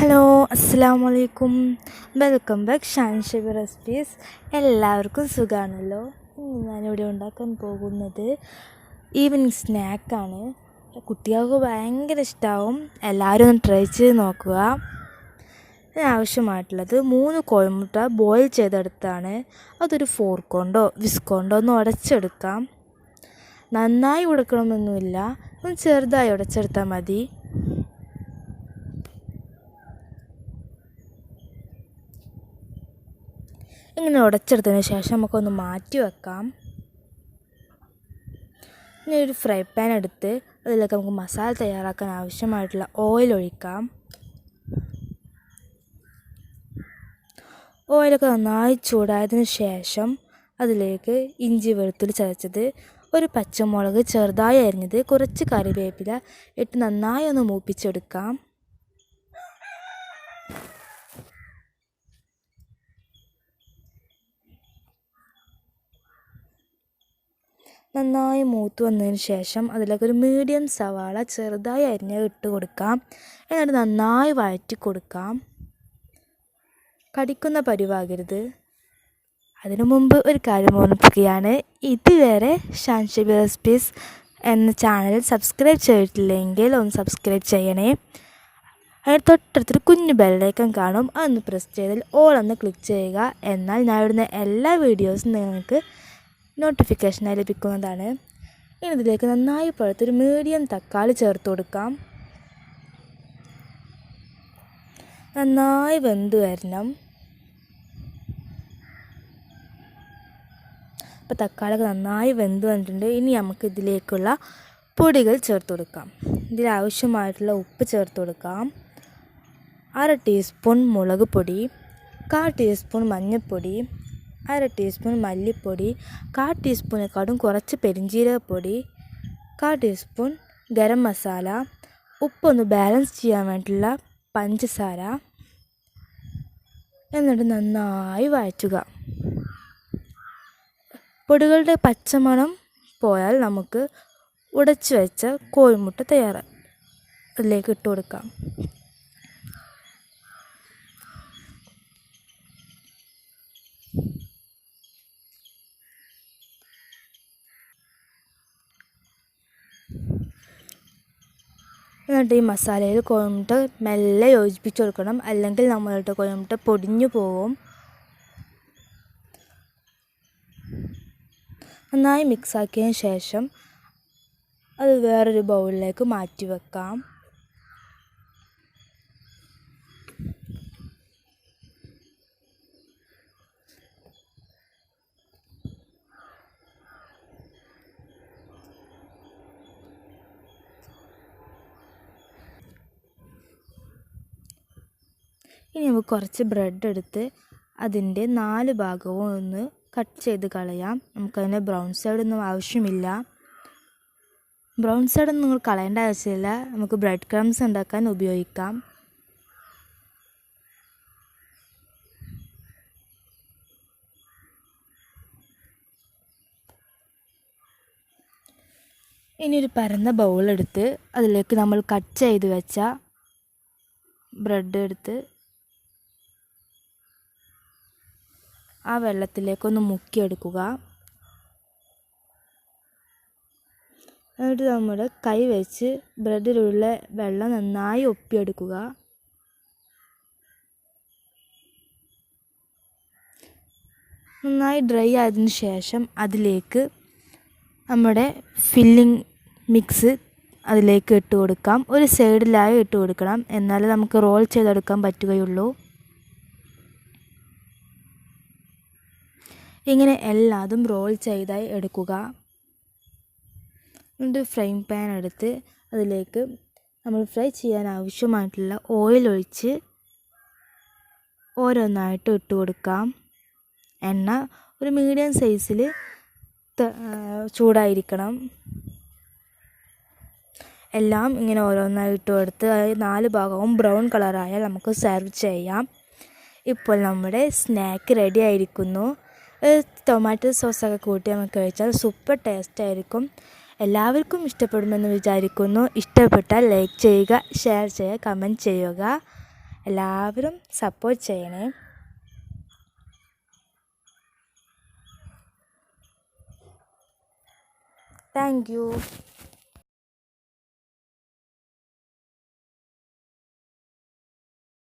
Hello അസ്സലാമു അലൈക്കും. Welcome back Shanshabi recipes. എല്ലാവർക്കും സുഖമാണല്ലോ. ഇന്ന് ഞാനിവിടെ ഉണ്ടാക്കാൻ പോകുന്നത് ഈവനിങ് സ്നാക്കാണ്. കുട്ടികൾക്ക് ഭയങ്കര ഇഷ്ടമാവും. എല്ലാവരും ഒന്ന് ട്രൈ ചെയ്ത് നോക്കുക. ആവശ്യമായിട്ടുള്ളത് 3 കോഴിമുട്ട ബോയിൽ ചെയ്തെടുത്താണ്. അതൊരു ഫോർക്ക് കൊണ്ടോ വിസ്ക് കൊണ്ടോ ഒന്ന് ഉടച്ചെടുക്കാം. നന്നായി ഉടക്കണമെന്നൊന്നുമില്ല, ഒന്ന് ചെറുതായി ഉടച്ചെടുത്താൽ മതി. ഇങ്ങനെ ഉടച്ചെടുത്തതിന് ശേഷം നമുക്കൊന്ന് മാറ്റി വെക്കാം. ഇനി ഒരു ഫ്രൈ പാൻ എടുത്ത് അതിലേക്ക് നമുക്ക് മസാല തയ്യാറാക്കാൻ ആവശ്യമായിട്ടുള്ള ഓയിൽ ഒഴിക്കാം. ഓയിലൊക്കെ നന്നായി ചൂടായതിനു ശേഷം അതിലേക്ക് ഇഞ്ചി വെളുത്തുള്ളി ചതച്ചത്, ഒരു പച്ചമുളക് ചെറുതായി അരിഞ്ഞത്, കുറച്ച് കറിവേപ്പില ഇട്ട് നന്നായി ഒന്ന് മൂപ്പിച്ചെടുക്കാം. നന്നായി മൂത്ത് വന്നതിന് ശേഷം അതിലേക്ക് ഒരു മീഡിയം സവാള ചെറുതായി അരിഞ്ഞ് ഇട്ട് കൊടുക്കാം. എന്നിട്ട് നന്നായി വഴറ്റി കൊടുക്കാം. കടിക്കുന്ന പരുവാകരുത്. അതിനു മുമ്പ് ഒരു കാര്യം ഓർമ്മിപ്പിക്കുകയാണ്, ഇതുവരെ ഷാൻഷബി റെസിപ്പീസ് എന്ന ചാനൽ സബ്സ്ക്രൈബ് ചെയ്തിട്ടില്ലെങ്കിൽ ഒന്ന് സബ്സ്ക്രൈബ് ചെയ്യണേ. അതിന് തൊട്ടടുത്തൊരു കുഞ്ഞു ബെല്ലൈക്കൺ കാണും, അതൊന്ന് പ്രസ് ചെയ്താൽ ഓൾ ഒന്ന് ക്ലിക്ക് ചെയ്യുക. എന്നാൽ ഞാൻ ഇടുന്ന എല്ലാ വീഡിയോസും നിങ്ങൾക്ക് നോട്ടിഫിക്കേഷനായി ലഭിക്കുന്നതാണ്. ഇനി ഇതിലേക്ക് നന്നായി പഴുത്തൊരു മീഡിയം തക്കാളി ചേർത്ത് കൊടുക്കാം. നന്നായി വെന്ത് വരണം. അപ്പോൾ തക്കാളിയൊക്കെ നന്നായി വെന്ത് വന്നിട്ടുണ്ട്. ഇനി നമുക്ക് ഇതിലേക്കുള്ള പൊടികൾ ചേർത്ത് കൊടുക്കാം. ഇതിലാവശ്യമായിട്ടുള്ള ഉപ്പ് ചേർത്ത് കൊടുക്കാം. 1/2 ടീസ്പൂൺ മുളക് പൊടി, 1/4 ടീസ്പൂൺ മഞ്ഞൾപ്പൊടി, 1/2 ടീസ്പൂൺ മല്ലിപ്പൊടി, 1/4 ടീസ്പൂണേക്കാളും കുറച്ച് പെരിഞ്ജീരകപ്പൊടി, 1/4 ടീസ്പൂൺ ഗരം മസാല, ഉപ്പൊന്ന് ബാലൻസ് ചെയ്യാൻ വേണ്ടിയിട്ടുള്ള പഞ്ചസാര. എന്നിട്ട് നന്നായി വഴറ്റുക. പൊടികളുടെ പച്ചമണം പോയാൽ നമുക്ക് ഉടച്ചു വെച്ച കോഴിമുട്ട അതിലേക്ക് ഇട്ട് കൊടുക്കാം. എന്നിട്ട് ഈ മസാലയിൽ കോഴിമുട്ട മെല്ലെ യോജിപ്പിച്ച് കൊടുക്കണം, അല്ലെങ്കിൽ നമ്മളുടെ കോഴിമുട്ട പൊടിഞ്ഞു പോകും. നന്നായി മിക്സാക്കിയതിന് ശേഷം അത് വേറൊരു ബൗളിലേക്ക് മാറ്റി വെക്കാം. ഇനി നമുക്ക് കുറച്ച് ബ്രെഡ് എടുത്ത് അതിൻ്റെ 4 ഭാഗവും ഒന്ന് കട്ട് ചെയ്ത് കളയാം. നമുക്കതിന് ബ്രൗൺ സൈഡൊന്നും ആവശ്യമില്ല. ബ്രൗൺ സൈഡൊന്നും നിങ്ങൾ കളയേണ്ട ആവശ്യമില്ല. നമുക്ക് ബ്രെഡ് ക്രംസ് ഉണ്ടാക്കാൻ ഉപയോഗിക്കാം. ഇനി ഒരു പരന്ന ബൗളെടുത്ത് അതിലേക്ക് നമ്മൾ കട്ട് ചെയ്ത് വെച്ച ബ്രെഡ് എടുത്ത് ആ വെള്ളത്തിലേക്കൊന്ന് മുക്കിയെടുക്കുക. എന്നിട്ട് നമ്മുടെ കൈ വെച്ച് ബ്രെഡിലുള്ള വെള്ളം നന്നായി ഒപ്പിയെടുക്കുക. നന്നായി ഡ്രൈ ആയതിനു ശേഷം അതിലേക്ക് നമ്മുടെ ഫില്ലിംഗ് മിക്സ് അതിലേക്ക് ഇട്ട് കൊടുക്കാം. ഒരു സൈഡിലായി ഇട്ട് കൊടുക്കണം, എന്നാലേ നമുക്ക് റോൾ ചെയ്തെടുക്കാൻ പറ്റുകയുള്ളൂ. ഇങ്ങനെ എല്ലാതും റോൾ ചെയ്തായി എടുക്കുക. എന്നിട്ട് ഫ്രൈ പാൻ എടുത്ത് അതിലേക്ക് നമ്മൾ ഫ്രൈ ചെയ്യാൻ ആവശ്യമായിട്ടുള്ള ഓയിൽ ഒഴിച്ച് ഓരോന്നായിട്ട് ഇട്ട് കൊടുക്കാം. എണ്ണ ഒരു മീഡിയം സൈസിൽ ചൂടായിരിക്കണം. എല്ലാം ഇങ്ങനെ ഓരോന്നായി ഇട്ട് കൊടുത്ത് 4 ഭാഗവും ബ്രൗൺ കളറായാൽ നമുക്ക് സെർവ് ചെയ്യാം. ഇപ്പോൾ നമ്മുടെ സ്നാക്ക് റെഡി ആയിരിക്കുന്നു. ടൊമാറ്റോ സോസൊക്കെ കൂട്ടി നമുക്ക് കഴിച്ചാൽ സൂപ്പർ ടേസ്റ്റ് ആയിരിക്കും. എല്ലാവർക്കും ഇഷ്ടപ്പെടുമെന്ന് വിചാരിക്കുന്നു. ഇഷ്ടപ്പെട്ടാൽ ലൈക്ക് ചെയ്യുക, ഷെയർ ചെയ്യുക, കമൻറ്റ് ചെയ്യുക. എല്ലാവരും സപ്പോർട്ട് ചെയ്യണേ. Thank you.